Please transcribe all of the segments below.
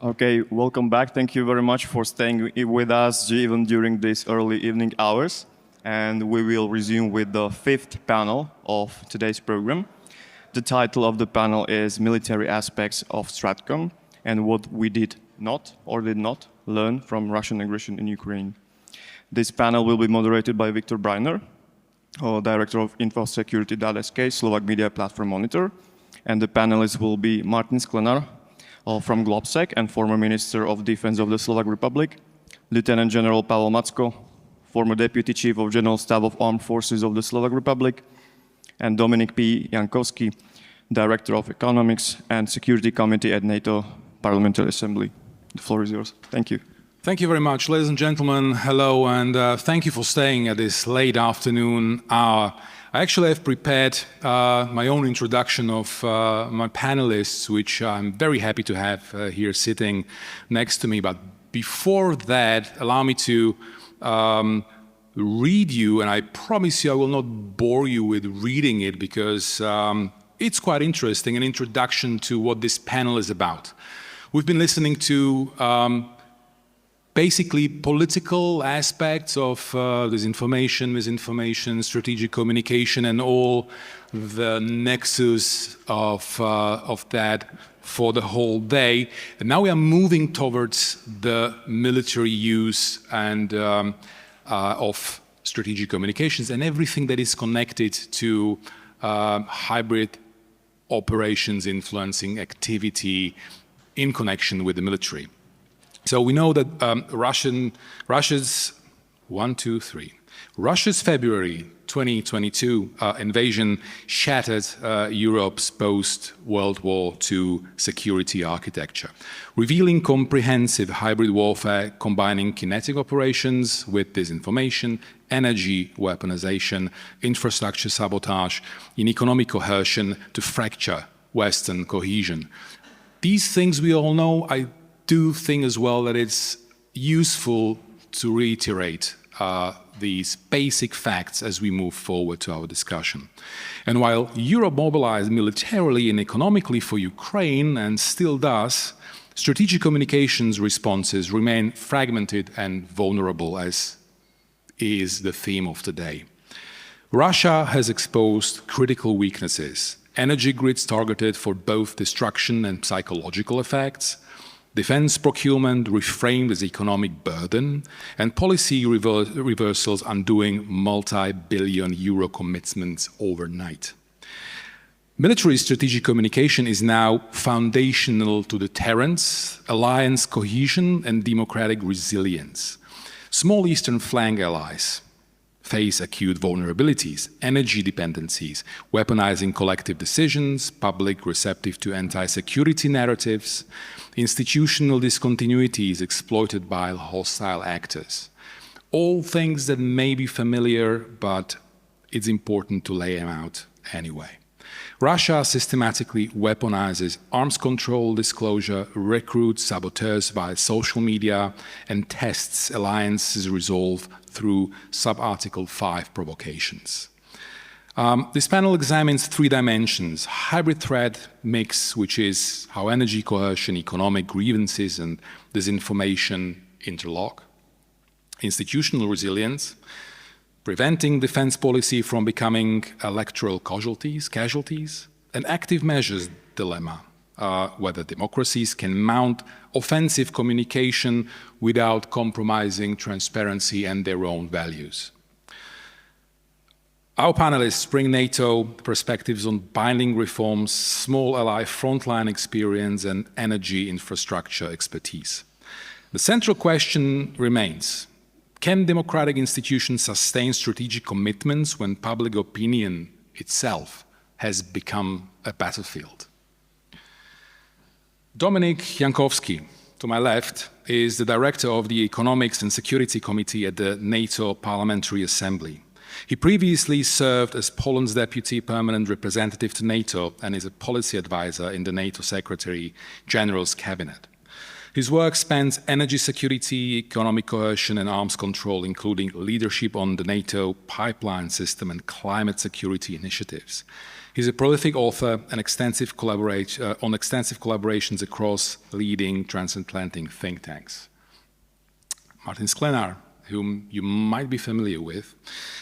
Okay, welcome back. Thank you very much for staying with us even during these early evening hours. And we will resume with the fifth panel of today's program. The title of the panel is Military Aspects of StratCom and What We Did Not or Did Not Learn from Russian Aggression in Ukraine. This panel will be moderated by Viktor Breiner, Director of InfoSecurity.sk, Slovak Media Platform Monitor. And the panelists will be Martin Sklenar, from Globsec and former Minister of Defense of the Slovak Republic, Lieutenant General Pavel Macko, former Deputy Chief of General Staff of Armed Forces of the Slovak Republic, and Dominik P. Jankowski, Director of Economics and Security Committee at NATO Parliamentary Assembly. The floor is yours. Thank you. Thank you very much, ladies and gentlemen. Hello, and thank you for staying at this late afternoon hour. I actually have prepared my own introduction of my panelists, which I'm very happy to have here sitting next to me. But before that, allow me to read you, and I promise you I will not bore you with reading it because it's quite interesting, an introduction to what this panel is about. We've been listening to basically political aspects of disinformation, misinformation, strategic communication, and all the nexus of that for the whole day. And now we are moving towards the military use and of strategic communications and everything that is connected to hybrid operations influencing activity in connection with the military. So we know that Russia's February 2022 invasion shattered Europe's post-World War II security architecture, revealing comprehensive hybrid warfare combining kinetic operations with disinformation, energy weaponization, infrastructure sabotage, and economic coercion to fracture Western cohesion. These things we all know. I do think as well that it's useful to reiterate these basic facts as we move forward to our discussion. And while Europe mobilized militarily and economically for Ukraine and still does, strategic communications responses remain fragmented and vulnerable, as is the theme of today. Russia has exposed critical weaknesses, energy grids targeted for both destruction and psychological effects, defense procurement reframed as economic burden, and policy reversals undoing multi-billion euro commitments overnight. Military strategic communication is now foundational to deterrence, alliance cohesion, and democratic resilience. Small Eastern flank allies face acute vulnerabilities, energy dependencies, weaponizing collective decisions, public receptive to anti-security narratives, institutional discontinuities exploited by hostile actors. All things that may be familiar, but it's important to lay them out anyway. Russia systematically weaponizes arms control disclosure, recruits saboteurs via social media, and tests alliances resolve through sub-Article 5 provocations. This panel examines three dimensions: hybrid threat mix, which is how energy coercion, economic grievances, and disinformation interlock; institutional resilience, preventing defense policy from becoming electoral casualties; and active measures dilemma, whether democracies can mount offensive communication without compromising transparency and their own values. Our panelists bring NATO perspectives on binding reforms, small ally frontline experience, and energy infrastructure expertise. The central question remains: can democratic institutions sustain strategic commitments when public opinion itself has become a battlefield? Dominik Jankowski, to my left, is the director of the Economics and Security Committee at the NATO Parliamentary Assembly. He previously served as Poland's deputy permanent representative to NATO and is a policy advisor in the NATO Secretary General's cabinet. His work spans energy security, economic coercion, and arms control, including leadership on the NATO pipeline system and climate security initiatives. He's a prolific author and extensive collaborations across leading transatlantic think tanks. Martin Sklenar, whom you might be familiar with,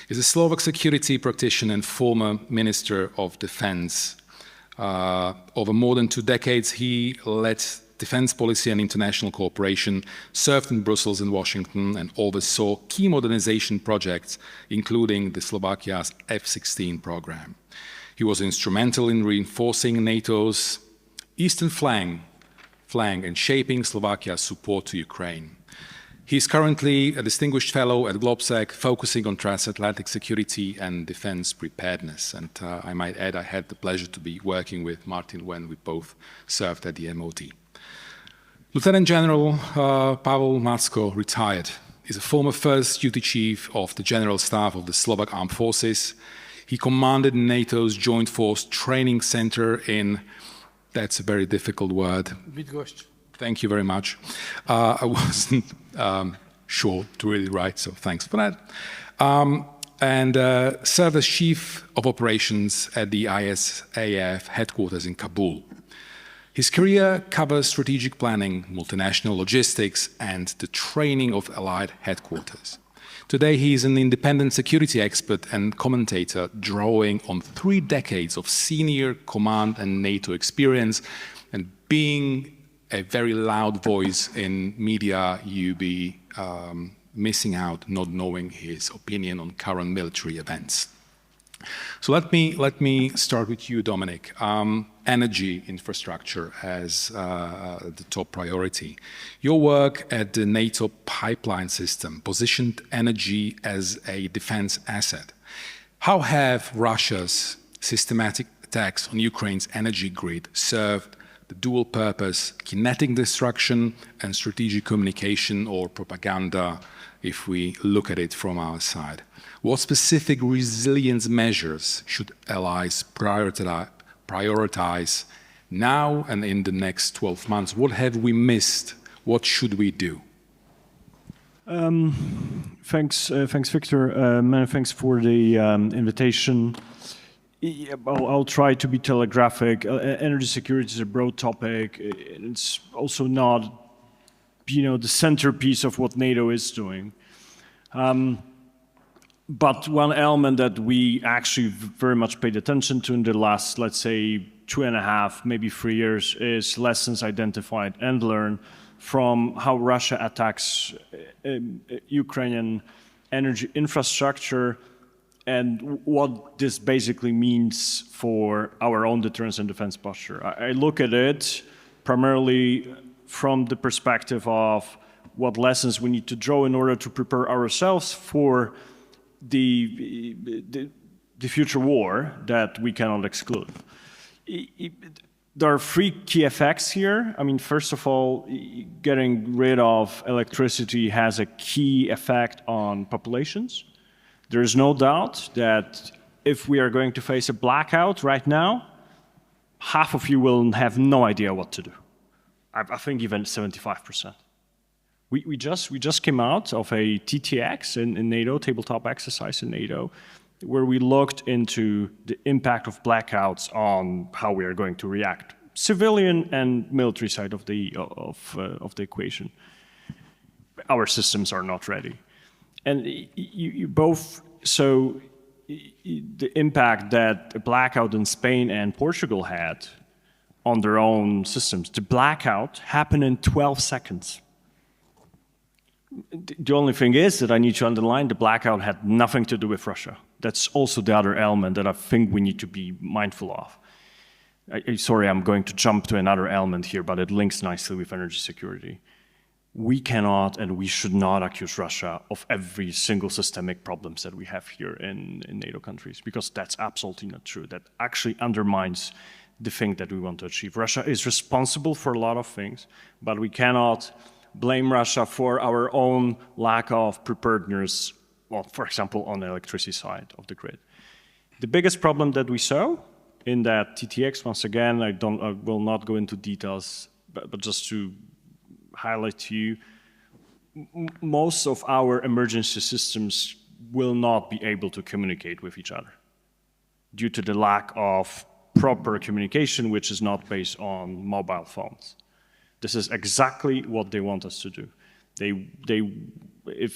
is a Slovak security practitioner and former Minister of Defense. Over more than 2 decades, he led defense policy and international cooperation, served in Brussels and Washington, and oversaw key modernization projects, including the Slovakia's F-16 program. He was instrumental in reinforcing NATO's eastern flank and shaping Slovakia's support to Ukraine. He is currently a distinguished fellow at GlobSec, focusing on transatlantic security and defense preparedness. And I might add, I had the pleasure to be working with Martin when we both served at the MOD. Lieutenant General Pavel Macko retired. He's a former first duty chief of the General Staff of the Slovak Armed Forces. He commanded NATO's Joint Force Training Center in, that's a very difficult word. Bydgoszcz. Thank you very much. I wasn't sure to really write, so thanks for that. And served as Chief of Operations at the ISAF headquarters in Kabul. His career covers strategic planning, multinational logistics, and the training of allied headquarters. Today, he is an independent security expert and commentator, drawing on 3 decades of senior command and NATO experience, and being a very loud voice in media, you'll be missing out not knowing his opinion on current military events. So let me start with you, Dominic. Energy infrastructure as the top priority. Your work at the NATO pipeline system positioned energy as a defense asset. How have Russia's systematic attacks on Ukraine's energy grid served the dual purpose, kinetic destruction and strategic communication or propaganda, if we look at it from our side? What specific resilience measures should allies prioritize now and in the next 12 months? What have we missed? What should we do? Thanks, Victor. Many thanks for the invitation. I'll try to be telegraphic. Energy security is a broad topic. It's also not, the centerpiece of what NATO is doing. But one element that we actually very much paid attention to in the last, let's say, 2.5, maybe 3 years is lessons identified and learned from how Russia attacks Ukrainian energy infrastructure and what this basically means for our own deterrence and defense posture. I look at it primarily from the perspective of what lessons we need to draw in order to prepare ourselves for the future war that we cannot exclude. There are 3 key effects here. I mean, first of all, getting rid of electricity has a key effect on populations. There is no doubt that if we are going to face a blackout right now, half of you will have no idea what to do. I think even 75%. We just came out of a TTX in NATO, tabletop exercise in NATO, where we looked into the impact of blackouts on how we are going to react, civilian and military side of the equation. Our systems are not ready, and you both. So the impact that a blackout in Spain and Portugal had on their own systems. The blackout happened in 12 seconds. The only thing is that I need to underline the blackout had nothing to do with Russia. That's also the other element that I think we need to be mindful of. Sorry, I'm going to jump to another element here, but it links nicely with energy security. We cannot and we should not accuse Russia of every single systemic problems that we have here in NATO countries, because that's absolutely not true. That actually undermines the thing that we want to achieve. Russia is responsible for a lot of things, but we cannot blame Russia for our own lack of preparedness, well, for example, on the electricity side of the grid. The biggest problem that we saw in that TTX, once again, I will not go into details, but just to highlight to you, most of our emergency systems will not be able to communicate with each other due to the lack of proper communication, which is not based on mobile phones. This is exactly what they want us to do.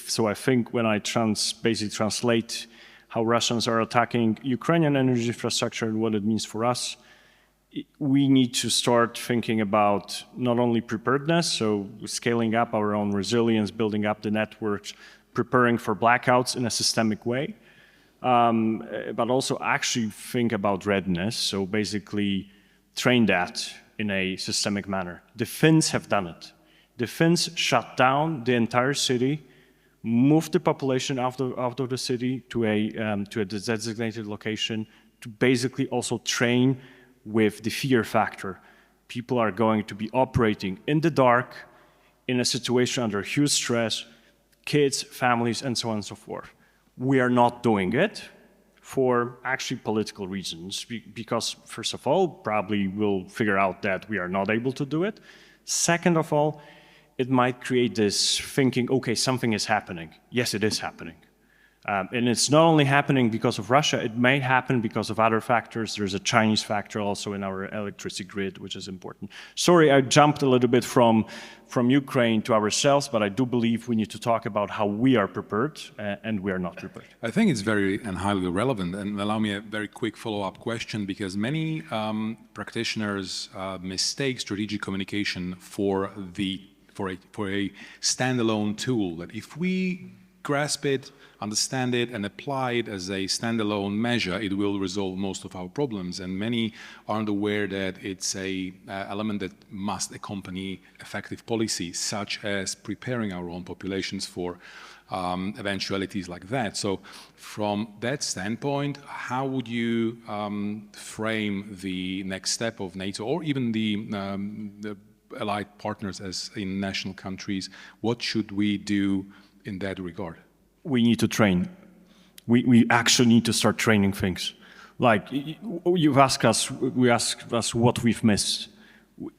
So I think when I basically translate how Russians are attacking Ukrainian energy infrastructure and what it means for us, we need to start thinking about not only preparedness, so scaling up our own resilience, building up the networks, preparing for blackouts in a systemic way, but also actually think about readiness, so basically train that in a systemic manner. The Finns have done it. The Finns shut down the entire city, moved the population out of the city to a designated location to basically also train with the fear factor. People are going to be operating in the dark, in a situation under huge stress, kids, families, and so on and so forth. We are not doing it for actually political reasons, because first of all, probably we'll figure out that we are not able to do it. Second of all, it might create this thinking, okay, something is happening. Yes, it is happening. And it's not only happening because of Russia, it may happen because of other factors. There's a Chinese factor also in our electricity grid, which is important. Sorry, I jumped a little bit from Ukraine to ourselves, but I do believe we need to talk about how we are prepared and we are not prepared. I think it's very and highly relevant. And allow me a very quick follow-up question, because many practitioners mistake strategic communication for a standalone tool, that if we grasp it, understand it, and apply it as a standalone measure, it will resolve most of our problems. And many aren't aware that it's a element that must accompany effective policy, such as preparing our own populations for eventualities like that. So from that standpoint, how would you frame the next step of NATO, or even the allied partners as in national countries? What should we do in that regard? We need to train. We actually need to start training things. Like we asked us what we've missed.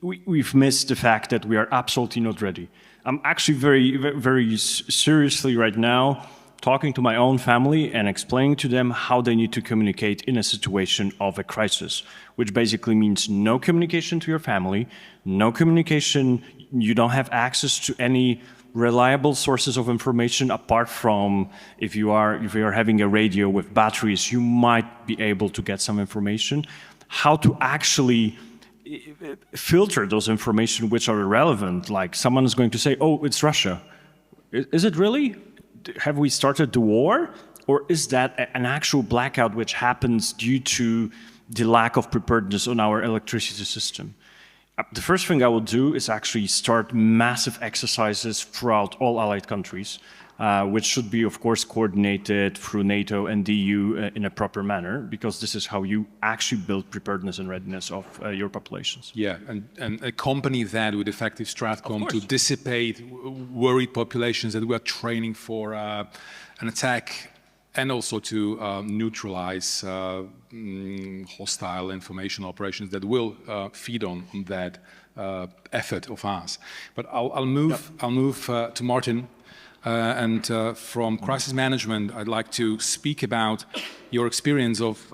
We've missed the fact that we are absolutely not ready. I'm actually very seriously right now talking to my own family and explaining to them how they need to communicate in a situation of a crisis, which basically means no communication to your family, no communication, you don't have access to any reliable sources of information apart from if you are having a radio with batteries, you might be able to get some information. How to actually filter those information which are irrelevant, like someone is going to say, oh, it's Russia. Is it really? Have we started the war? Or is that an actual blackout which happens due to the lack of preparedness on our electricity system? The first thing I will do is actually start massive exercises throughout all allied countries, which should be, of course, coordinated through NATO and the EU in a proper manner, because this is how you actually build preparedness and readiness of your populations. Yeah, and accompany that with effective StratCom to dissipate worried populations that we are training for an attack, and also to neutralize hostile information operations that will feed on that effort of ours. But I'll move to Martin, and from crisis management, I'd like to speak about your experience of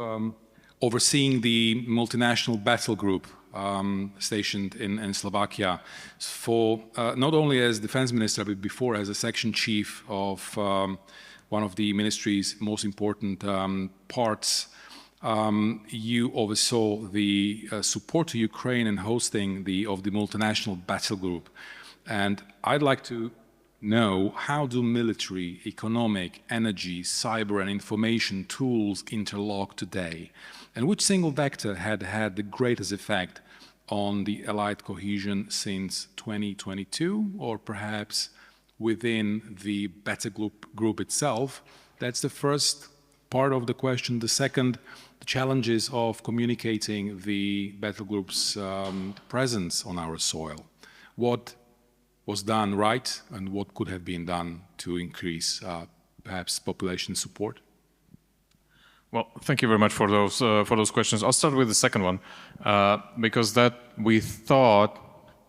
overseeing the multinational battle group stationed in Slovakia, for not only as defense minister, but before as a section chief of one of the ministry's most important parts. You oversaw the support to Ukraine and hosting of the multinational battle group. And I'd like to know, how do military, economic, energy, cyber and information tools interlock today? And which single vector had had the greatest effect on the allied cohesion since 2022, or perhaps within the battle group itself? That's the first part of the question. The second, the challenges of communicating the battle group's presence on our soil. What was done right, and what could have been done to increase perhaps population support? Well, thank you very much for those questions. I'll start with the second one, because that we thought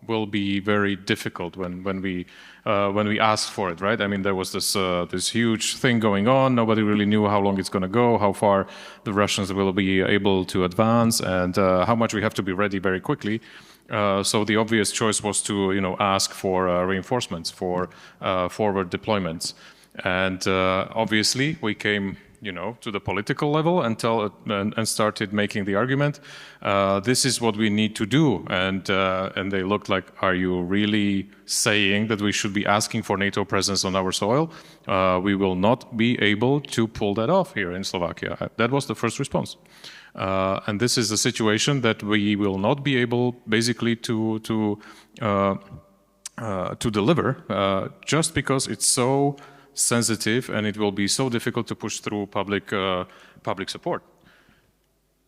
will be very difficult when we ask for it, right? I mean, there was this huge thing going on. Nobody really knew how long it's going to go, how far the Russians will be able to advance, and how much we have to be ready very quickly. So the obvious choice was to, ask for reinforcements, for forward deployments, and obviously we came, to the political level and started making the argument. This is what we need to do, and they looked like, are you really saying that we should be asking for NATO presence on our soil? We will not be able to pull that off here in Slovakia. That was the first response. And this is a situation that we will not be able, basically, to deliver, just because it's so sensitive and it will be so difficult to push through public support.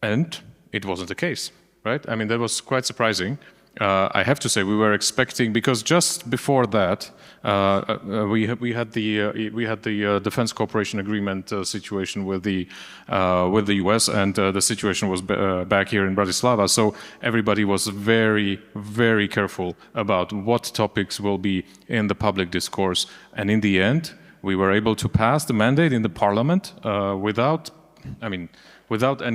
And it wasn't the case, right? I mean, that was quite surprising. I have to say, we were expecting, because just before that, we had the defense cooperation agreement situation with the US, and the situation was back here in Bratislava. So everybody was very, very careful about what topics will be in the public discourse. And in the end, we were able to pass the mandate in the parliament without any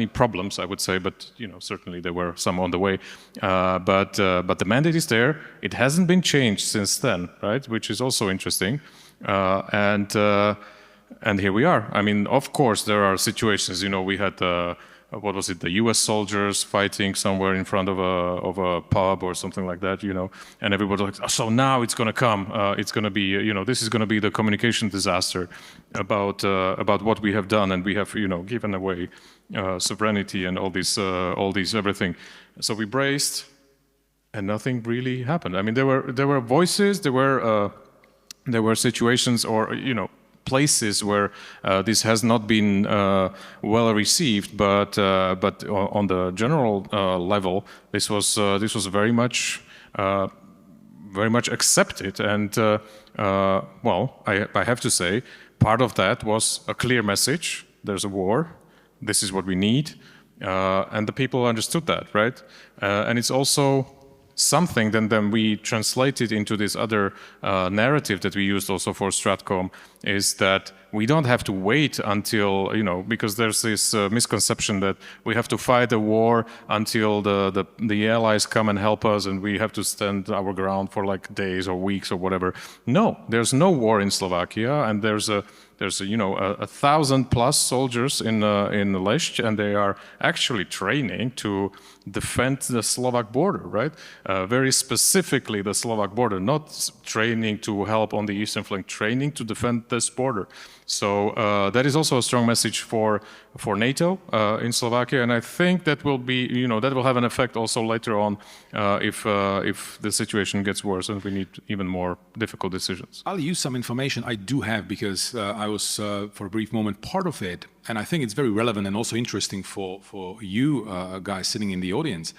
problems, I would say, but certainly there were some on the way. But the mandate is there. It hasn't been changed since then, right? Which is also interesting. And here we are. I mean, of course, there are situations. We had what was it? The U.S. soldiers fighting somewhere in front of a pub or something like that. And everybody was like, so now it's going to come. It's going to be, this is going to be the communication disaster about what we have done, and we have, given away sovereignty and all these everything. So we braced, and nothing really happened. I mean, there were voices, there were situations, or places where this has not been well received, but on the general level, this was very much accepted. And well, I have to say, part of that was a clear message. There's a war. This is what we need, and the people understood that, right? And it's also something then we translated into this other narrative that we used also for StratCom, is that we don't have to wait until, because there's this misconception that we have to fight a war until the allies come and help us and we have to stand our ground for like days or weeks or whatever. No, there's no war in Slovakia, and there's 1,000+ soldiers in Lech, and they are actually training to defend the Slovak border, right? Very specifically the Slovak border, not training to help on the eastern flank, training to defend this border. So that is also a strong message for NATO in Slovakia, and I think that will be, that will have an effect also later on if the situation gets worse and we need even more difficult decisions. I'll use some information I do have, because I was for a brief moment part of it, and I think it's very relevant and also interesting for you guys sitting in the audience.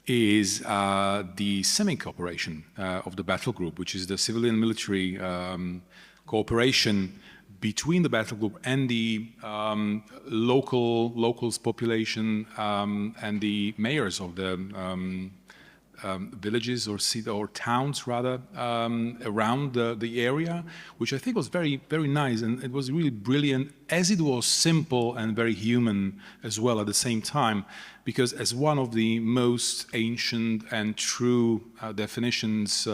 Is the CEMIC operation of the battle group, which is the civilian-military cooperation between the battle group and the locals population and the mayors of the villages or towns rather around the area, which I think was very, very nice, and it was really brilliant, as it was simple and very human as well at the same time, because as one of the most ancient and true definitions,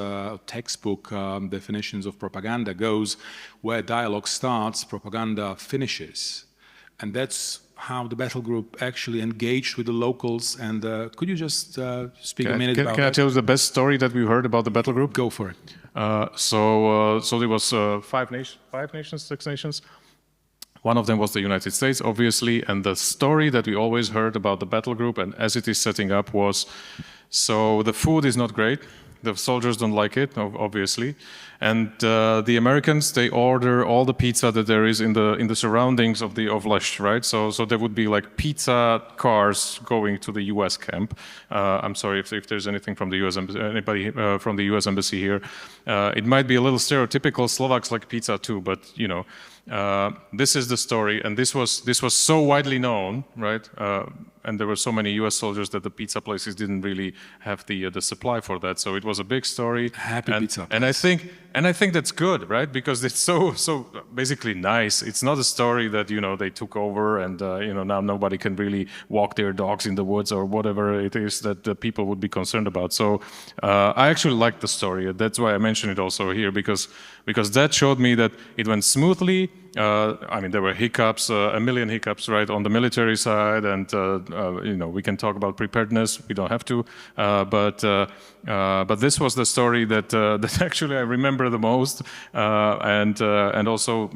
textbook definitions of propaganda goes, where dialogue starts, propaganda finishes. And that's how the battle group actually engaged with the locals. And could you just speak a minute about that? Can I tell you the best story that we heard about the battle group? Go for it. So there was 6 nations. One of them was the United States, obviously, and the story that we always heard about the battle group, and as it is setting up, was, so the food is not great. The soldiers don't like it, obviously, and the Americans, they order all the pizza that there is in the surroundings of Lech, right? So there would be like pizza cars going to the U.S. camp. I'm sorry if there's anything from the U.S. Anybody from the U.S. embassy here. It might be a little stereotypical. Slovaks like pizza too, but This is the story, and this was so widely known, right? And there were so many U.S. soldiers that the pizza places didn't really have the supply for that. So it was a big story. Happy pizza And I think that's good, right? Because it's so basically nice. It's not a story that they took over and now nobody can really walk their dogs in the woods or whatever it is that the people would be concerned about. So I actually like the story. That's why I mentioned it also here because that showed me that it went smoothly. I mean, there were hiccups, a million hiccups, right, on the military side, and we can talk about preparedness. We don't have to, but this was the story that actually I remember the most, and also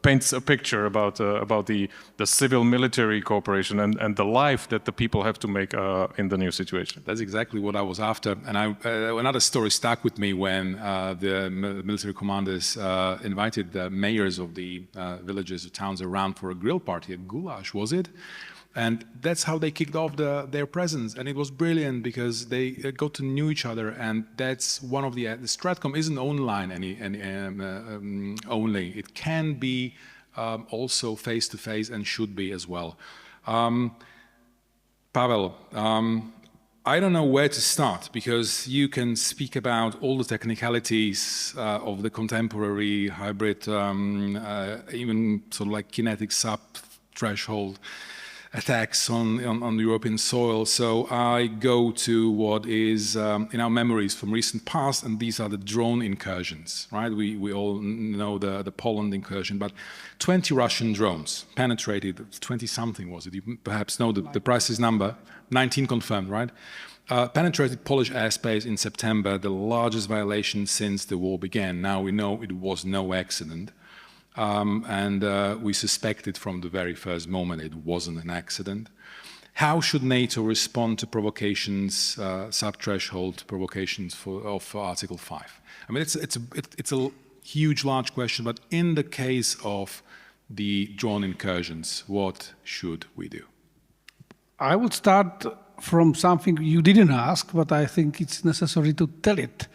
paints a picture about the civil-military cooperation and the life that the people have to make in the new situation. That's exactly what I was after. And another story stuck with me when the military commanders invited the mayors of the villages or towns around for a grill party, a goulash, was it? And that's how they kicked off their presence. And it was brilliant because they got to know each other. And that's one of the StratCom isn't online only. It can be also face-to-face and should be as well. Pavel, I don't know where to start because you can speak about all the technicalities of the contemporary hybrid, even sort of like kinetic sub-threshold attacks on the European soil. So I go to what is in our memories from recent past, and these are the drone incursions, right? We all know the Poland incursion, but 20 Russian drones penetrated, 20-something was it? You perhaps know the precise number, 19 confirmed, right? Penetrated Polish airspace in September, the largest violation since the war began. Now we know it was no accident. And we suspected from the very first moment it wasn't an accident. How should NATO respond to provocations, sub-threshold provocations of Article 5? I mean, it's a huge, large question, but in the case of the drone incursions, what should we do? I would start from something you didn't ask, but I think it's necessary to tell it.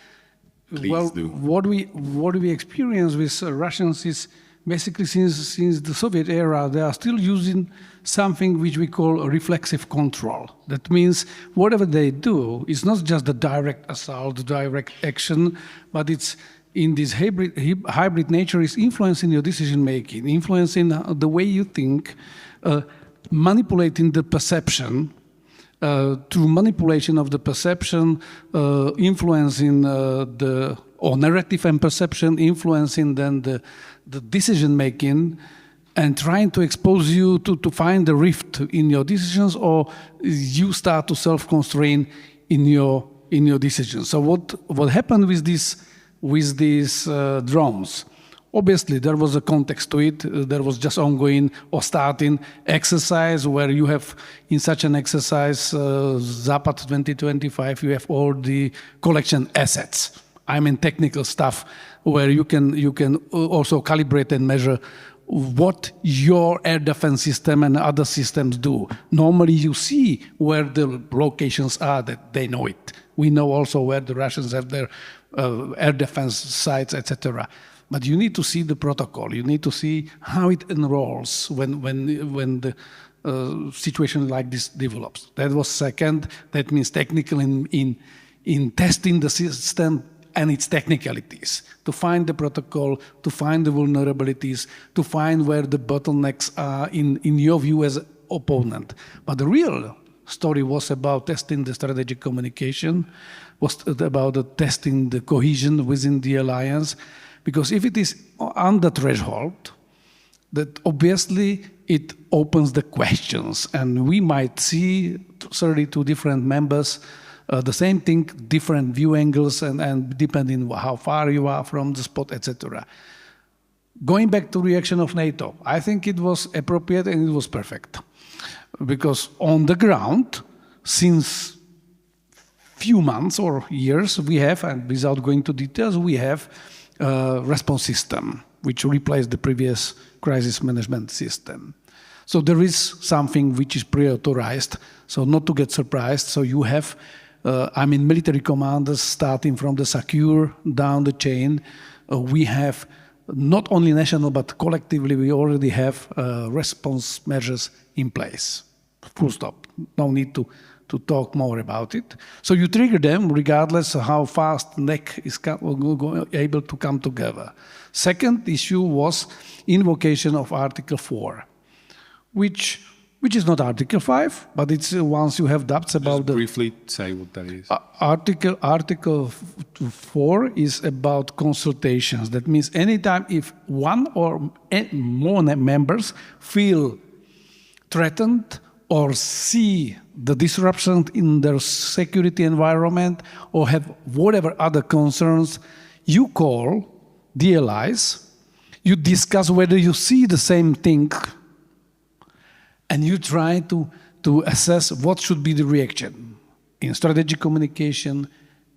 Please do. What we experience with Russians is basically since the Soviet era, they are still using something which we call reflexive control. That means whatever they do, it's not just the direct assault, direct action, but it's in this hybrid nature is influencing your decision making, influencing the way you think, manipulating the perception, through manipulation of the perception, influencing or narrative and perception, influencing then the decision-making, and trying to expose you to find the rift in your decisions, or you start to self-constrain in your decisions. So what happened with these drones? Obviously, there was a context to it. There was just ongoing or starting exercise where you have, in such an exercise, Zapad 2025, you have all the collection assets. I mean, technical stuff where you can also calibrate and measure what your air defense system and other systems do. Normally, you see where the locations are, that they know it. We know also where the Russians have their air defense sites, etc. But you need to see the protocol. You need to see how it enrolls when the situation like this develops. That was second. That means technical in testing the system and its technicalities, to find the protocol, to find the vulnerabilities, to find where the bottlenecks are in your view as opponent. But the real story was about testing the strategic communication, was about testing the cohesion within the alliance. Because if it is on the threshold, that obviously it opens the questions, and we might see 32 different members, the same thing, different view angles, and depending how far you are from the spot, etc. Going back to reaction of NATO, I think it was appropriate and it was perfect. Because on the ground, since few months or years, we have, and without going to details, we have response system, which replaced the previous crisis management system. So there is something which is pre-authorized, so not to get surprised. So you have, military commanders starting from the secure down the chain. We have not only national, but collectively, we already have response measures in place. Full stop. No need to talk more about it. So you trigger them regardless of how fast NEC is able to come together. Second issue was invocation of Article 4, which is not Article 5, but it's once you have doubts about Just briefly say what that is. Article 4 is about consultations. That means anytime if one or more members feel threatened or see the disruption in their security environment or have whatever other concerns, you call the allies, you discuss whether you see the same thing, and you try to assess what should be the reaction in strategic communication,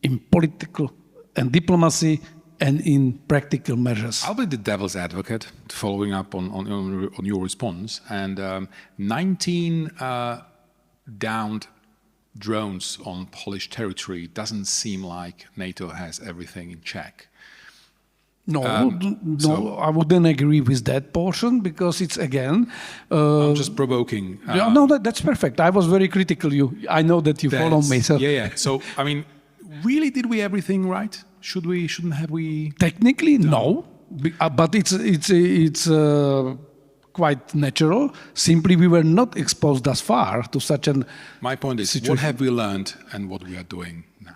in political and diplomacy, and in practical measures. I'll be the devil's advocate, following up on your response. And 19 downed drones on Polish territory doesn't seem like NATO has everything in check. No, I wouldn't agree with that portion because it's again. I'm just provoking. No, that's perfect. I was very critical. I know that you follow me. So yeah. So I mean, really, did we everything right? Shouldn't have we? Technically, no, but it's quite natural. Simply, we were not exposed thus far to such an. My point is, situation. What have we learned and what we are doing now?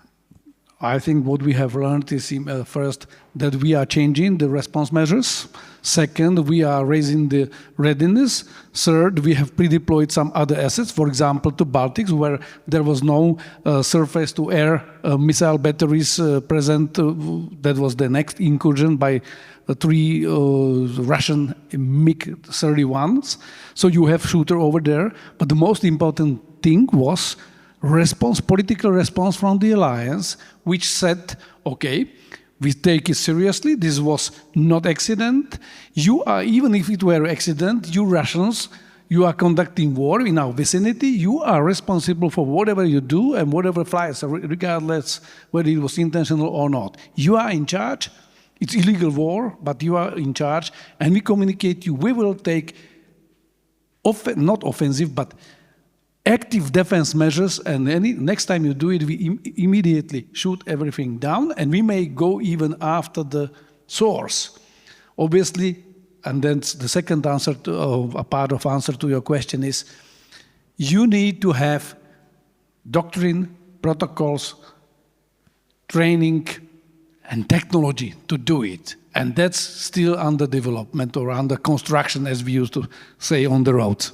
I think what we have learned is first that we are changing the response measures. Second, we are raising the readiness. Third, we have pre-deployed some other assets, for example, to Baltics, where there was no surface-to-air missile batteries present. That was the next incursion by 3 Russian MiG-31s. So you have shooter over there. But the most important thing was political response from the alliance, which said, okay, we take it seriously. This was not accident. Even if it were accident, you Russians, you are conducting war in our vicinity. You are responsible for whatever you do and whatever flies, regardless whether it was intentional or not. You are in charge. It's illegal war, but you are in charge. And we communicate you. We will take not offensive, but active defense measures, and next time you do it, we immediately shoot everything down, and we may go even after the source. Obviously, and then the second answer, a part of answer to your question is, you need to have doctrine, protocols, training, and technology to do it. And that's still under development or under construction, as we used to say on the road.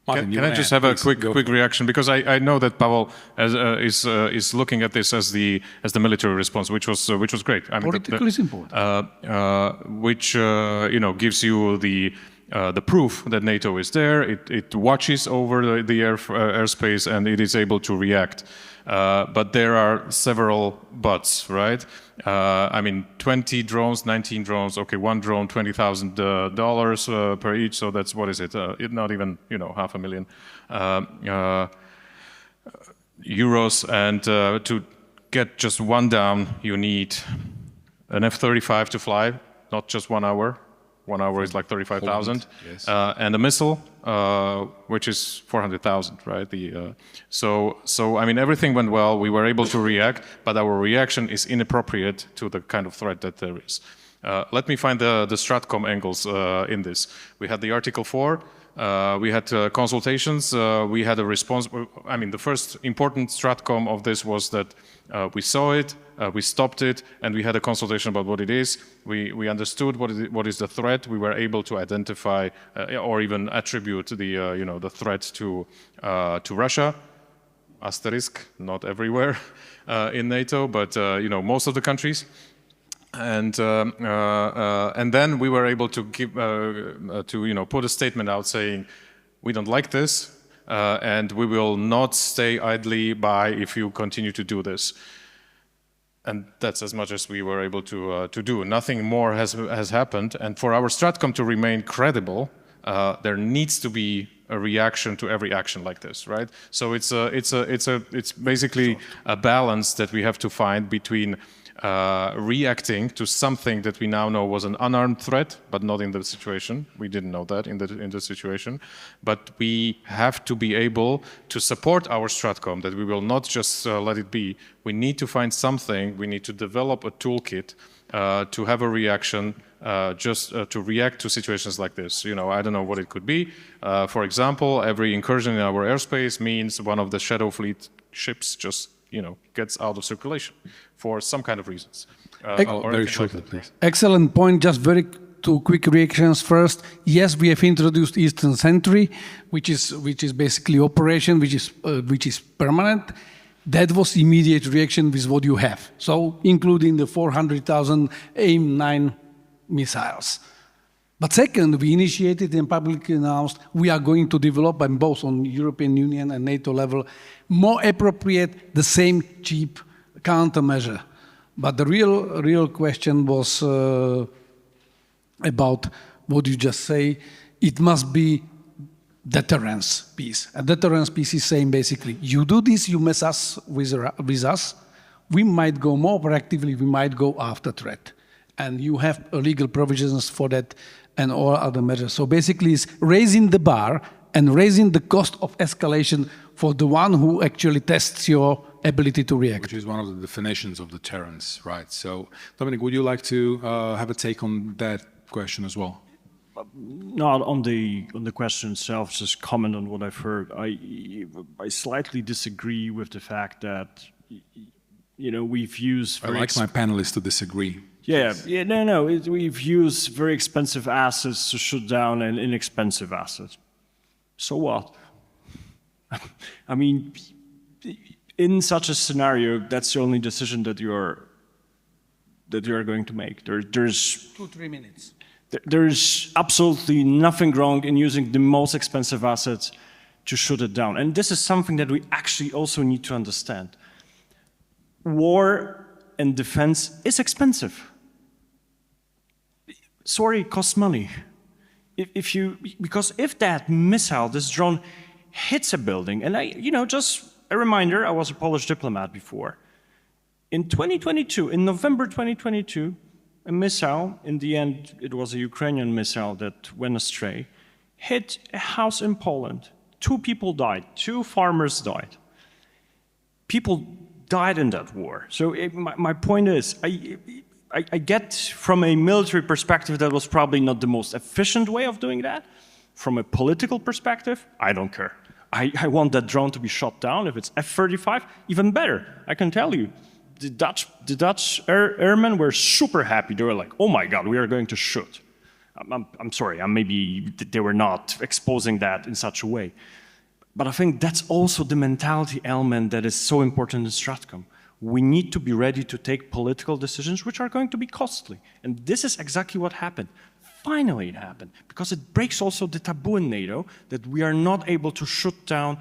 Martin, can I just have a quick reaction, because I know that Pavel is looking at this as the military response, which was great. I mean, Politically is important. Which gives you the proof that NATO is there. It watches over the airspace and it is able to react. But there are several buts, right? I mean, 20 drones, 19 drones. Okay, one drone, $20,000 per each. So that's, what is it? Not even €500,000 euros. And to get just one down, you need an F-35 to fly, not just 1 hour. 1 hour is like 35,000, yes. And a missile, which is 400,000, right? So I mean, everything went well. We were able to react, but our reaction is inappropriate to the kind of threat that there is. Let me find the StratCom angles in this. We had the Article 4. We had consultations. We had a response. I mean, the first important StratCom of this was that we saw it, we stopped it, and we had a consultation about what it is. We understood what is the threat. We were able to identify or even attribute the threat to Russia. Asterisk, not everywhere in NATO, but most of the countries. And then we were able to give put a statement out saying, we don't like this, and we will not stay idly by if you continue to do this. And that's as much as we were able to do. Nothing more has happened. And for our StratCom to remain credible, there needs to be a reaction to every action like this, right? So it's basically a balance that we have to find between reacting to something that we now know was an unarmed threat, but not in the situation. We didn't know that in the situation. But we have to be able to support our StratCom, that we will not just let it be. We need to find something, we need to develop a toolkit to have a reaction, to react to situations like this. You know, I don't know what it could be. For example, every incursion in our airspace means one of the Shadow Fleet ships just, you know, gets out of circulation for some kind of reasons. Very shortly, please. Excellent point. Just very two quick reactions. First, yes, we have introduced Eastern Sentry, which is basically operation, which is permanent. That was immediate reaction with what you have. So including the 400,000 AIM-9 missiles. But second, we initiated and publicly announced we are going to develop, and both on European Union and NATO level, more appropriate, the same cheap countermeasure. But the real question was about what you just say. It must be deterrence piece. A deterrence piece is saying basically, you do this, you mess us with us, we might go more proactively, we might go after threat. And you have legal provisions for that and all other measures. So basically it's raising the bar and raising the cost of escalation for the one who actually tests your ability to react. Which is one of the definitions of deterrence, right? So, Dominic, would you like to have a take on that question as well? Not on the question itself, just comment on what I've heard. I slightly disagree with the fact that, you know, we've used. I like my panelists to disagree. Yeah, no. We've used very expensive assets to shoot down an inexpensive asset. So what? I mean, in such a scenario, that's the only decision that you are going to make. There's 2-3 minutes. There's absolutely nothing wrong in using the most expensive assets to shoot it down. And this is something that we actually also need to understand. War and defense is expensive. Sorry, it costs money. Because if that missile, this drone, hits a building, and just a reminder, I was a Polish diplomat before. In 2022, in November 2022, a missile, in the end, it was a Ukrainian missile that went astray, hit a house in Poland. 2 people died, 2 farmers died. People died in that war. So my point is, I get from a military perspective that was probably not the most efficient way of doing that. From a political perspective, I don't care. I want that drone to be shot down. If it's F-35, even better. I can tell you, the Dutch airmen were super happy. They were like, oh my God, we are going to shoot. I'm sorry, maybe they were not exposing that in such a way. But I think that's also the mentality element that is so important in StratCom. We need to be ready to take political decisions which are going to be costly. And this is exactly what happened. Finally it happened, because it breaks also the taboo in NATO that we are not able to shoot down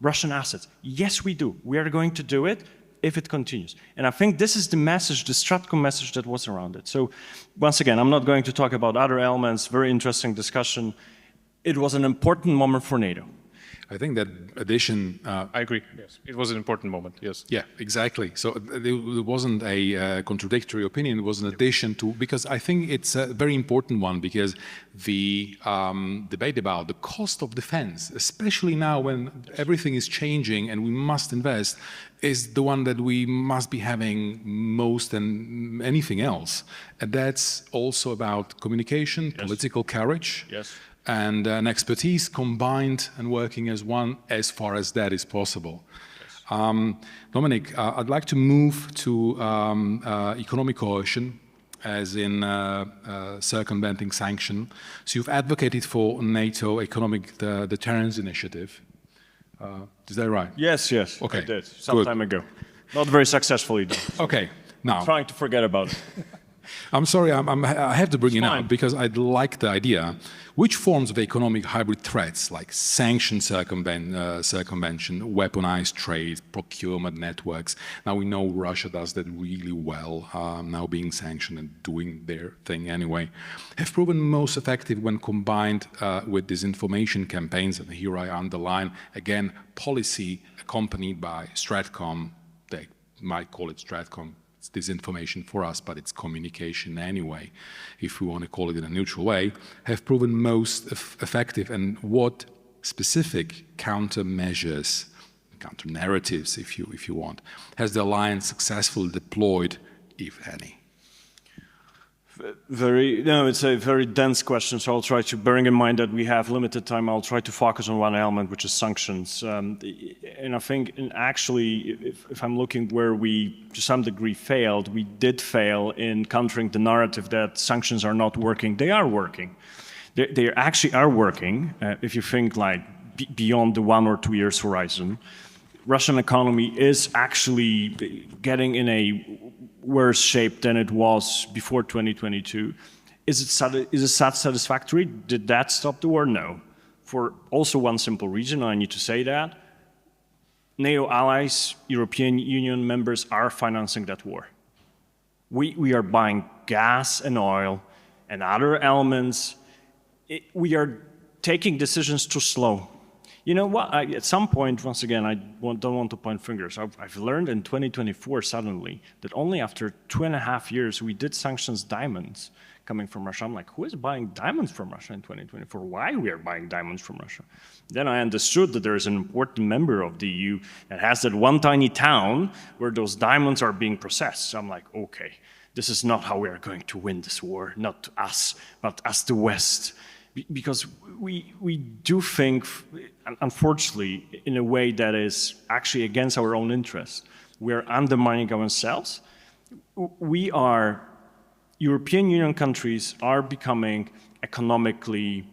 Russian assets. Yes, we do. We are going to do it if it continues. And I think this is the message, the StratCom message that was around it. So once again, I'm not going to talk about other elements, very interesting discussion. It was an important moment for NATO. I think that addition... I agree, yes. It was an important moment, yes. Yeah, exactly. So it wasn't a contradictory opinion, it was an addition to... Because I think it's a very important one, because the debate about the cost of defense, especially now when everything is changing and we must invest, is the one that we must be having most than anything else. And that's also about communication, yes, political courage, yes, and an expertise combined and working as one as far as that is possible. Yes. Dominic, I'd like to move to economic coercion, as in circumventing sanction. So you've advocated for NATO economic deterrence initiative. Is that right? Yes, okay. I did, some time ago. Not very successfully, though. Okay, now... I'm trying to forget about it. I'm sorry, I have to bring it out because I like the idea. Which forms of economic hybrid threats, like sanction circumvention, weaponized trade, procurement networks, now we know Russia does that really well, now being sanctioned and doing their thing anyway, have proven most effective when combined with disinformation campaigns, and here I underline, again, policy accompanied by StratCom, they might call it StratCom it's disinformation for us, but it's communication anyway, if we want to call it in a neutral way, have proven most effective, and what specific countermeasures, counter-narratives, if you want, has the alliance successfully deployed, if any? It's a very dense question, so I'll try to, bearing in mind that we have limited time, I'll try to focus on one element, which is sanctions. And I think, actually, if I'm looking where we, to some degree, failed, we did fail in countering the narrative that sanctions are not working. They are working. They actually are working. If you think like beyond the 1 or 2 years horizon, Russian economy is actually getting in a worse shape than it was before 2022. Is it satisfactory? Did that stop the war? No. For also one simple reason, I need to say that. NATO allies, European Union members are financing that war. We are buying gas and oil and other elements. We are taking decisions too slow. You know what, at some point, once again, I don't want to point fingers. I've learned in 2024 suddenly that only after 2.5 years we did sanctions diamonds coming from Russia. I'm like, who is buying diamonds from Russia in 2024? Why we are buying diamonds from Russia? Then I understood that there is an important member of the EU that has that one tiny town where those diamonds are being processed. So I'm like, okay, this is not how we are going to win this war, not us, but as the West. Because we do think, unfortunately, in a way that is actually against our own interests. We are undermining ourselves. European Union countries are becoming economically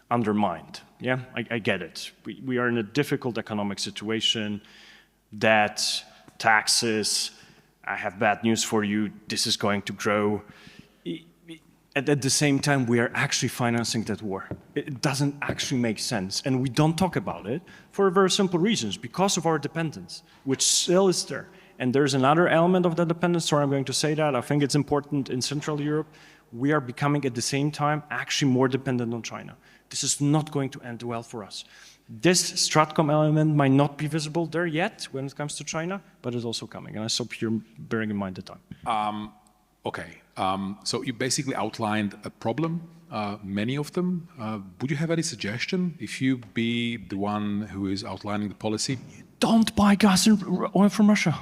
undermined. Yeah, I get it. We are in a difficult economic situation. Debt, taxes. I have bad news for you. This is going to grow. At the same time, we are actually financing that war. It doesn't actually make sense. And we don't talk about it for very simple reasons, because of our dependence, which still is there. And there's another element of that dependence, so I'm going to say that. I think it's important in Central Europe. We are becoming, at the same time, actually more dependent on China. This is not going to end well for us. This StratCom element might not be visible there yet when it comes to China, but it's also coming. And I stop here, bearing in mind the time. Okay, so you basically outlined a problem, many of them. Would you have any suggestion, if you be the one who is outlining the policy? Don't buy gas and oil from Russia.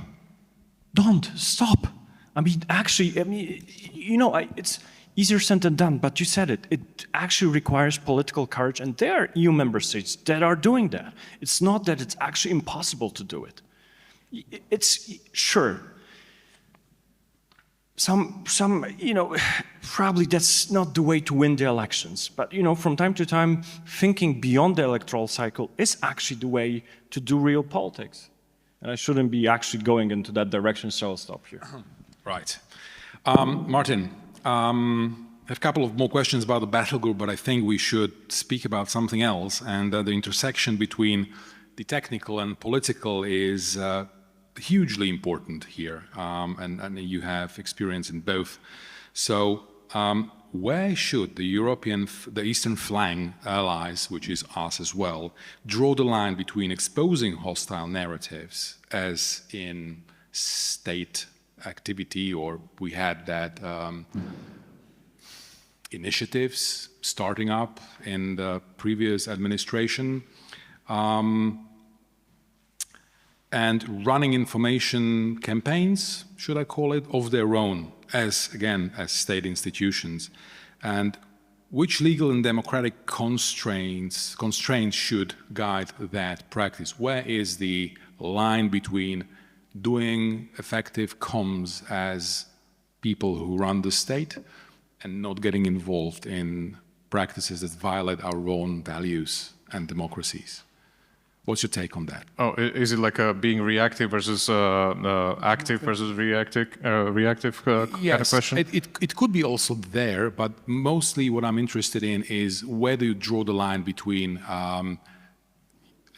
Don't, stop. I mean, actually, it's easier said than done, but you said it. It actually requires political courage, and there are EU member states that are doing that. It's not that it's actually impossible to do it. It's, sure, probably that's not the way to win the elections. But, from time to time, thinking beyond the electoral cycle is actually the way to do real politics. And I shouldn't be actually going into that direction, so I'll stop here. Right. Martin, I have a couple of more questions about the battle group, but I think we should speak about something else. And the intersection between the technical and political is hugely important here, and you have experience in both. So where should the Eastern flank allies, which is us as well, draw the line between exposing hostile narratives, as in state activity, or we had that initiatives starting up in the previous administration, and running information campaigns, should I call it, of their own, as state institutions, and which legal and democratic constraints should guide that practice? Where is the line between doing effective comms as people who run the state and not getting involved in practices that violate our own values and democracies? What's your take on that? Oh, is it like being reactive versus active versus reactive kind of question? It could be also there, but mostly what I'm interested in is where do you draw the line between,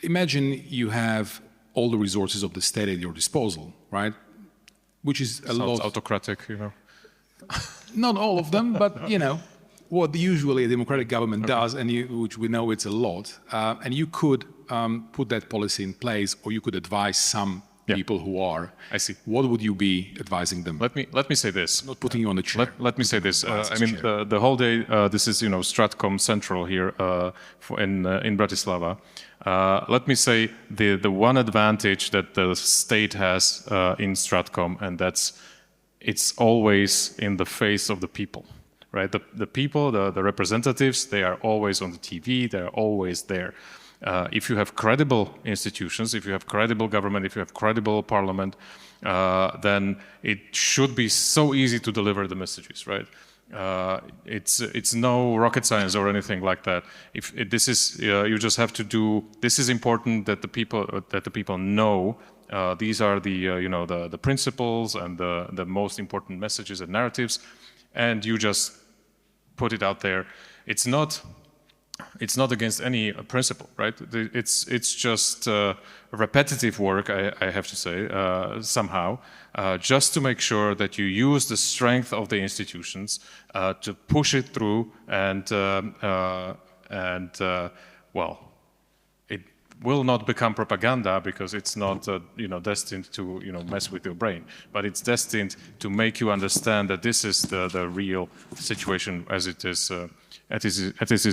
imagine you have all the resources of the state at your disposal, right? Which is a lot. Autocratic, Not all of them, but what usually a democratic government does, and which we know it's a lot, and you could put that policy in place, or you could advise some people who are. I see. What would you be advising them? Let me say this. Not putting you on the chair. Let me say this. Vice I mean, chair. the whole day. This is StratCom Central here in Bratislava. Let me say the one advantage that the state has in StratCom, and it's always in the face of the people, right? The people, the representatives, they are always on the TV. They are always there. If you have credible institutions, if you have credible government, if you have credible parliament, then it should be so easy to deliver the messages, right? It's no rocket science or anything like that. This is you just have to do. This is important that the people know. These are the principles and the most important messages and narratives, and you just put it out there. It's not against any principle, right? It's just repetitive work, I have to say, somehow, just to make sure that you use the strength of the institutions to push it through, and well, it will not become propaganda because it's not destined to mess with your brain, but it's destined to make you understand that this is the real situation as it is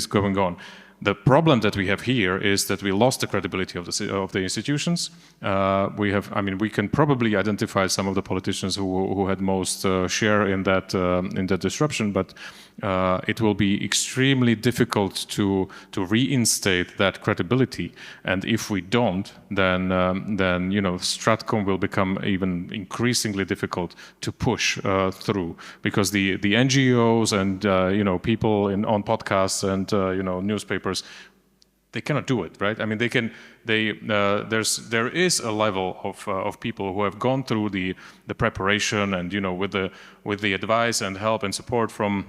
going on. The problem that we have here is that we lost the credibility of the institutions. We can probably identify some of the politicians who had most share in that disruption, but it will be extremely difficult to reinstate that credibility. And if we don't, then StratCom will become even increasingly difficult to push through, because the NGOs and people on podcasts and newspapers, they cannot do it, right? I mean, there is a level of people who have gone through the preparation and with the advice and help and support from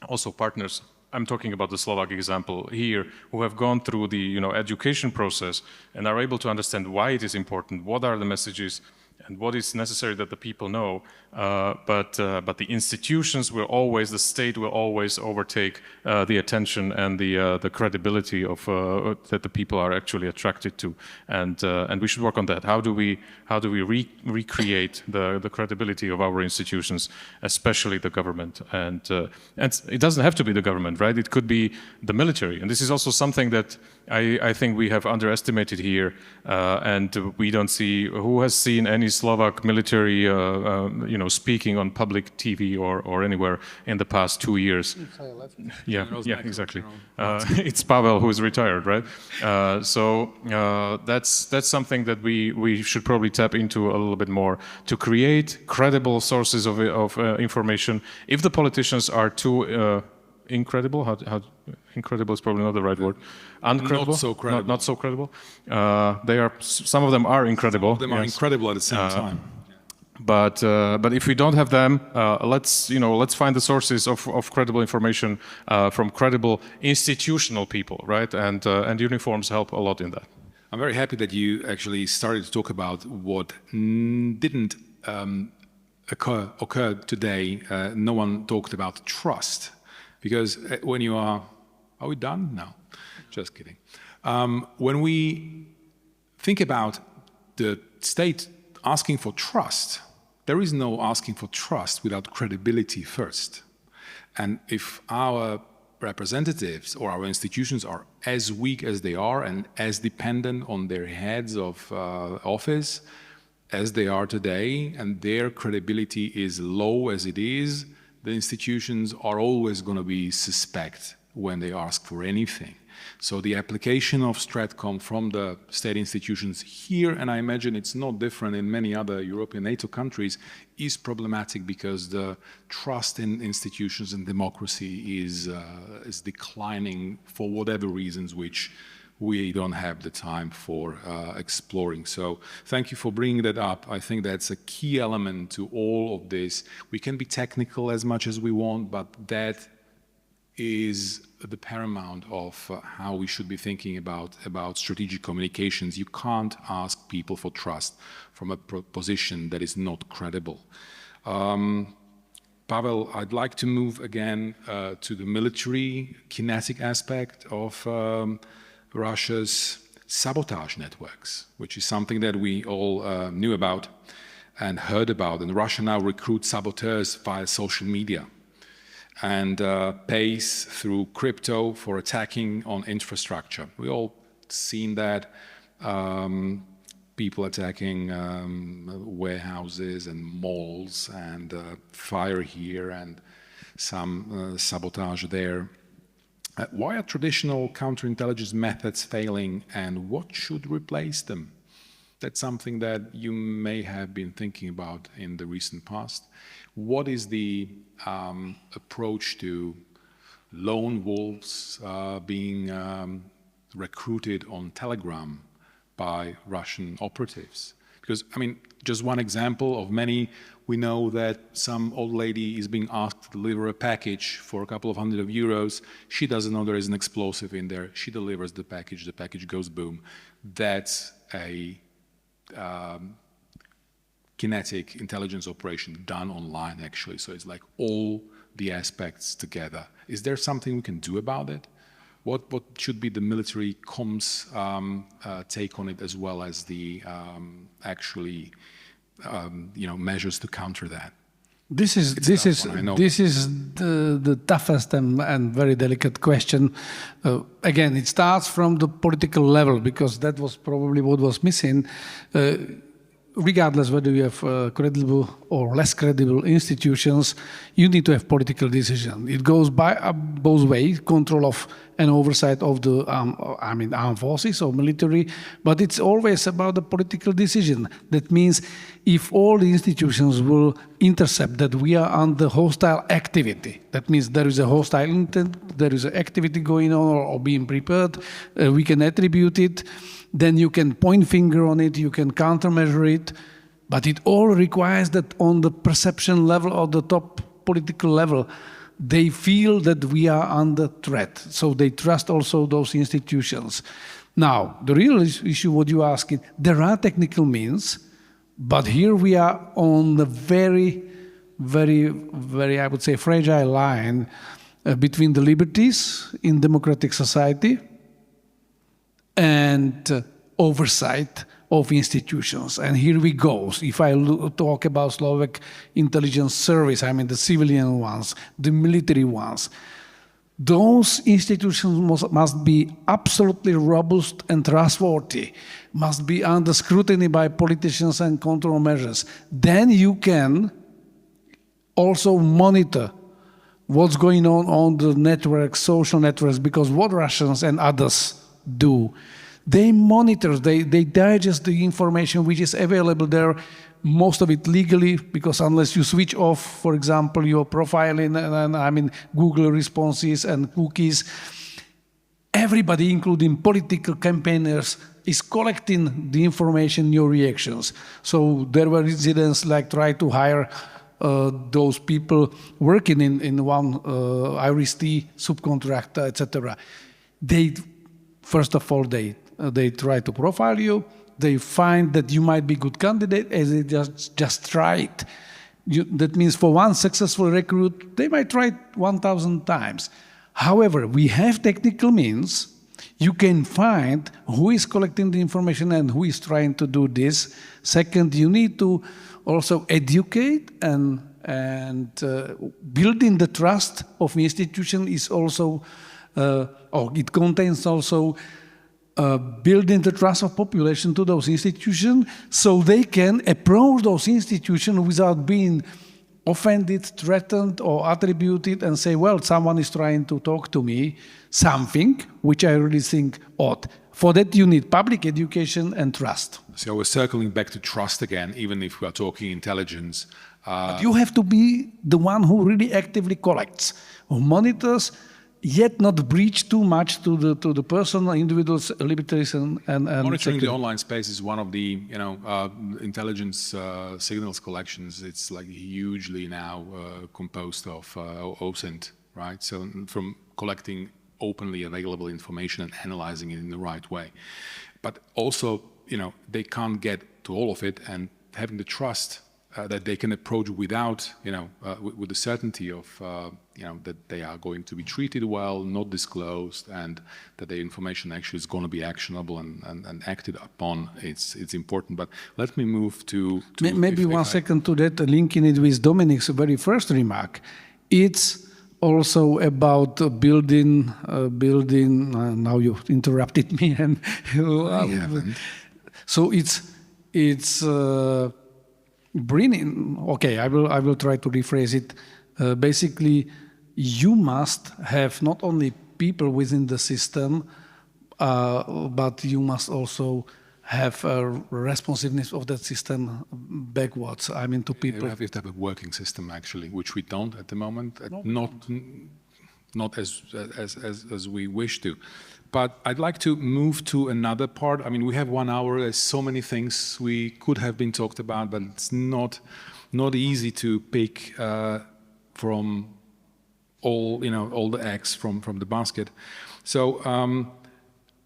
also partners. I'm talking about the Slovak example here, who have gone through the education process and are able to understand why it is important, what are the messages, and what is necessary that the people know. But the institutions will always, the state will always overtake the attention and the credibility of that the people are actually attracted to, and we should work on that. How do we recreate the credibility of our institutions, especially the government? And it doesn't have to be the government, right? It could be the military, and this is also something that I think we have underestimated here, and we don't see. Who has seen any Slovak military, speaking on public TV or anywhere in the past 2 years? Yeah, exactly. It's Pavel who is retired, right? So that's something that we should probably tap into a little bit more to create credible sources of information. If the politicians are too incredible, how incredible is probably not the right word. Uncredible, Not so credible. Not so credible. They are. Some of them are incredible. Some of them are incredible at the same time. But if we don't have them, let's find the sources of credible information from credible institutional people, right? And uniforms help a lot in that. I'm very happy that you actually started to talk about what didn't occur today. No one talked about trust, because when you are we done? No, just kidding. When we think about the state asking for trust, there is no asking for trust without credibility first. And if our representatives or our institutions are as weak as they are and as dependent on their heads of office as they are today, and their credibility is low as it is, the institutions are always going to be suspect when they ask for anything. So the application of StratCom from the state institutions here, and I imagine it's not different in many other European NATO countries, is problematic because the trust in institutions and democracy is declining for whatever reasons, which we don't have the time for exploring. So thank you for bringing that up. I think that's a key element to all of this. We can be technical as much as we want, but that is the paramount of how we should be thinking about strategic communications. You can't ask people for trust from a position that is not credible. Pavel, I'd like to move again to the military kinetic aspect of Russia's sabotage networks, which is something that we all knew about and heard about. And Russia now recruits saboteurs via social media and pays through crypto for attacking on infrastructure. We all seen that. People attacking warehouses and malls, and fire here and some sabotage there. Why are traditional counterintelligence methods failing, and what should replace them? That's something that you may have been thinking about in the recent past. What is the approach to lone wolves being recruited on Telegram by Russian operatives? Because, I mean, just one example of many, we know that some old lady is being asked to deliver a package for a couple of €100. She doesn't know there is an explosive in there. She delivers the package goes boom. That's a kinetic intelligence operation done online, actually. So it's like all the aspects together. Is there something we can do about it? What should be the military comms take on it, as well as the actually measures to counter that? This is the toughest and very delicate question. Again, it starts from the political level, because that was probably what was missing. Regardless whether you have credible or less credible institutions, you need to have political decision. It goes by both ways: control of and oversight of the armed forces or military, but it's always about the political decision. That means if all the institutions will intercept that we are under hostile activity, that means there is a hostile intent, there is an activity going on or being prepared, we can attribute it. Then you can point finger on it, you can countermeasure it, but it all requires that on the perception level or the top political level, they feel that we are under threat. So they trust also those institutions. Now, the real issue, what you ask, there are technical means, but here we are on the very, very, very, I would say, fragile line between the liberties in democratic society and oversight of institutions. And here we go. If I talk about Slovak intelligence service, I mean the civilian ones, the military ones, those institutions must be absolutely robust and trustworthy, must be under scrutiny by politicians and control measures. Then you can also monitor what's going on the networks, social networks, because what Russians and others do, they monitor, they digest the information which is available there, most of it legally, because unless you switch off, for example, your profiling and Google responses and cookies, everybody, including political campaigners, is collecting the information, your reactions. So there were incidents like try to hire those people working in one IRIS-T subcontractor, etc. First of all, they try to profile you. They find that you might be a good candidate, as they just try it. That means for one successful recruit, they might try it 1,000 times. However, we have technical means. You can find who is collecting the information and who is trying to do this. Second, you need to also educate and building the trust of institution is also, or it contains also building the trust of population to those institutions so they can approach those institutions without being offended, threatened, or attributed and say, well, someone is trying to talk to me, something which I really think odd. For that, you need public education and trust. So we're circling back to trust again, even if we are talking intelligence. But you have to be the one who really actively collects, who monitors, yet not breach too much to the personal, individual's liberties and monitoring the online space is one of the intelligence signals collections. It's like hugely now composed of OSINT, right? So from collecting openly available information and analyzing it in the right way, but also they can't get to all of it, and having the trust that they can approach without, with the certainty of, that they are going to be treated well, not disclosed, and that the information actually is going to be actionable and acted upon. It's important. But let me move to maybe one second to that, linking it with Dominic's very first remark. It's also about building. Now you interrupted me, and so it's bringing. Okay, I will try to rephrase it. Basically, you must have not only people within the system, but you must also have a responsiveness of that system backwards. I mean, to people. We have to have a working system, actually, which we don't at the moment. Not as we wish to. But I'd like to move to another part. I mean, we have 1 hour. There's so many things we could have been talked about, but it's not easy to pick from all the eggs from the basket. So,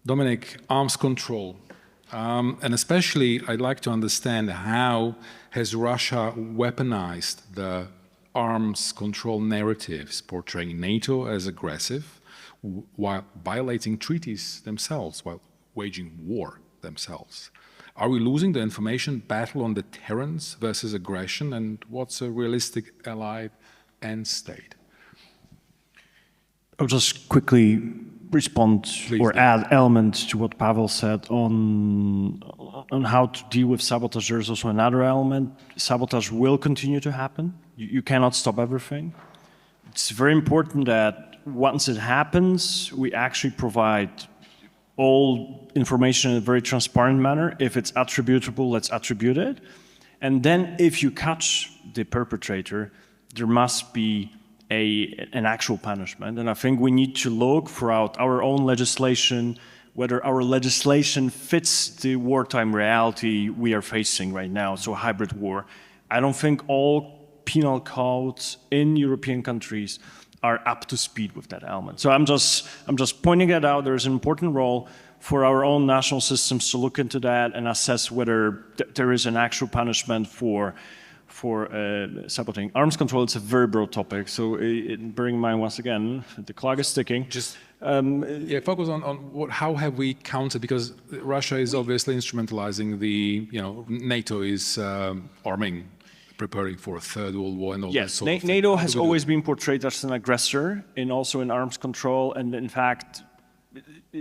Dominic, arms control. And especially, I'd like to understand how has Russia weaponized the arms control narratives, portraying NATO as aggressive, while violating treaties themselves, while waging war themselves. Are we losing the information battle on deterrence versus aggression, and what's a realistic allied end state? I'll just quickly respond add elements to what Pavel said on how to deal with sabotage. There's also another element. Sabotage will continue to happen. You cannot stop everything. It's very important that once it happens, we actually provide all information in a very transparent manner. If it's attributable, let's attribute it. And then if you catch the perpetrator, there must be an actual punishment. And I think we need to look throughout our own legislation, whether our legislation fits the wartime reality we are facing right now, so hybrid war. I don't think all penal codes in European countries are up to speed with that element. So I'm just pointing it out. There's an important role for our own national systems to look into that and assess whether there is an actual punishment for sabotaging. Arms control, it's a very broad topic. So bearing in mind, once again, the clock is ticking. Just focus on how have we countered, because Russia is obviously instrumentalizing NATO is arming, preparing for a third world war and all that sort of thing. NATO has always been portrayed as an aggressor and also in arms control, and in fact,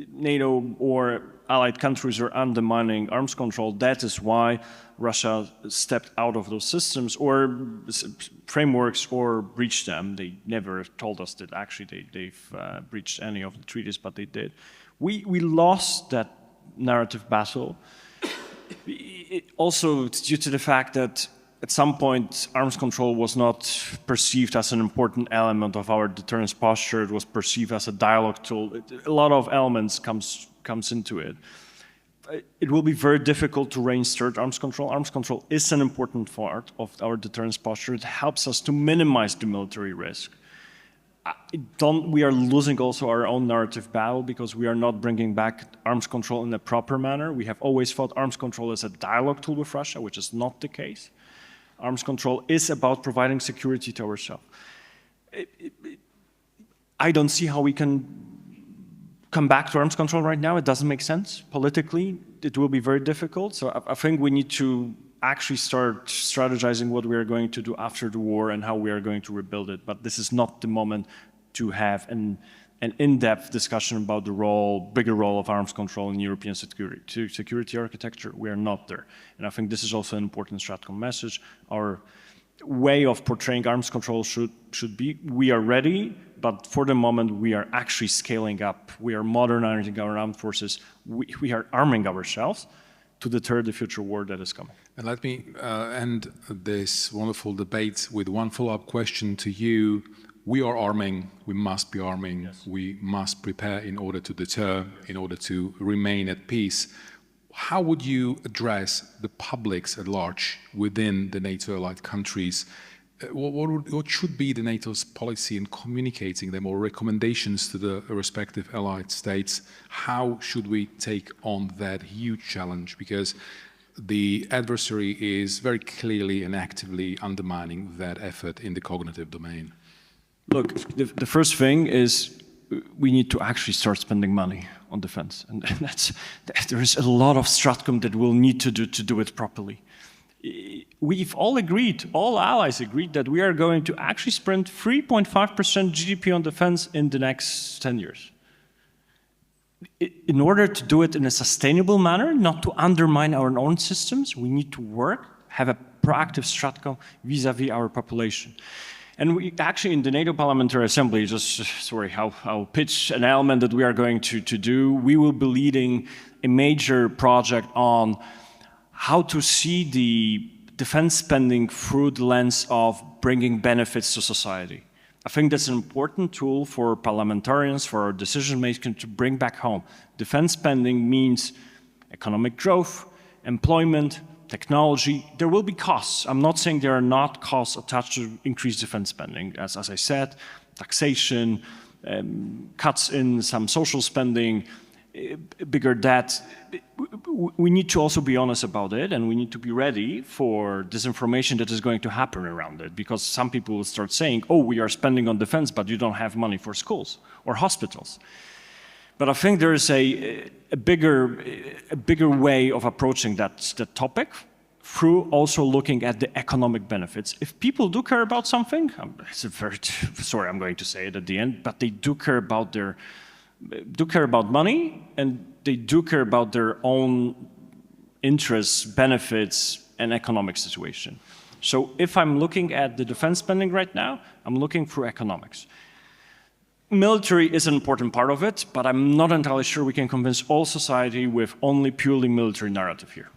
NATO or allied countries are undermining arms control. That is why Russia stepped out of those systems or frameworks or breached them. They never told us that actually they've breached any of the treaties, but they did. We lost that narrative battle. Also, it's due to the fact that at some point, arms control was not perceived as an important element of our deterrence posture. It was perceived as a dialogue tool. A lot of elements comes into it. It will be very difficult to reinstate arms control. Arms control is an important part of our deterrence posture. It helps us to minimize the military risk. We are losing also our own narrative battle because we are not bringing back arms control in a proper manner. We have always thought arms control is a dialogue tool with Russia, which is not the case. Arms control is about providing security to ourselves. I don't see how we can come back to arms control right now. It doesn't make sense. Politically, it will be very difficult. So I think we need to actually start strategizing what we are going to do after the war and how we are going to rebuild it. But this is not the moment to have an in-depth discussion about the bigger role of arms control in European security architecture. We are not there. And I think this is also an important StratCom message. Our way of portraying arms control should be, we are ready, but for the moment we are actually scaling up. We are modernizing our armed forces. We are arming ourselves to deter the future war that is coming. And let me end this wonderful debate with one follow-up question to you. We are arming, we must be arming, yes. We must prepare in order to deter, in order to remain at peace. How would you address the publics at large within the NATO allied countries? What should be the NATO's policy in communicating them, or recommendations to the respective allied states? How should we take on that huge challenge? Because the adversary is very clearly and actively undermining that effort in the cognitive domain? Look, the first thing is we need to actually start spending money on defense. And there is a lot of StratCom that we'll need to do it properly. We've all agreed, all allies agreed, that we are going to actually spend 3.5% GDP on defense in the next 10 years. In order to do it in a sustainable manner, not to undermine our own systems, we need to work, have a proactive StratCom vis-à-vis our population. And we actually, in the NATO Parliamentary Assembly, I'll pitch an element that we are going to do. We will be leading a major project on how to see the defense spending through the lens of bringing benefits to society. I think that's an important tool for parliamentarians, for our decision makers to bring back home. Defense spending means economic growth, employment, technology. There will be costs. I'm not saying there are not costs attached to increased defense spending. As I said, taxation, cuts in some social spending, bigger debt. We need to also be honest about it, and we need to be ready for disinformation that is going to happen around it, because some people will start saying, oh, we are spending on defense, but you don't have money for schools or hospitals. But I think there is a bigger way of approaching that topic through also looking at the economic benefits. If people do care about something, it's a very, sorry, I'm going to say it at the end, but they do care about money, and they do care about their own interests, benefits, and economic situation. So if I'm looking at the defense spending right now, I'm looking through economics. Military is an important part of it, but I'm not entirely sure we can convince all society with only purely military narrative here.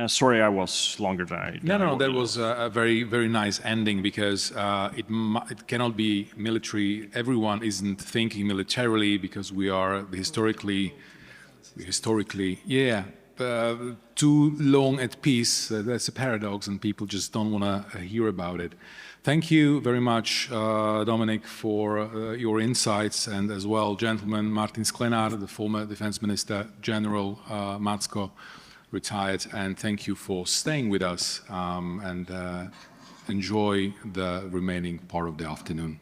Sorry, I was longer than I... No, that was a very, very nice ending, because it cannot be military. Everyone isn't thinking militarily, because we are historically, too long at peace. That's a paradox, and people just don't want to hear about it. Thank you very much, Dominic, for your insights, and as well, gentlemen, Martin Sklenar, the former Defense Minister, General Macko, retired, and thank you for staying with us, and enjoy the remaining part of the afternoon.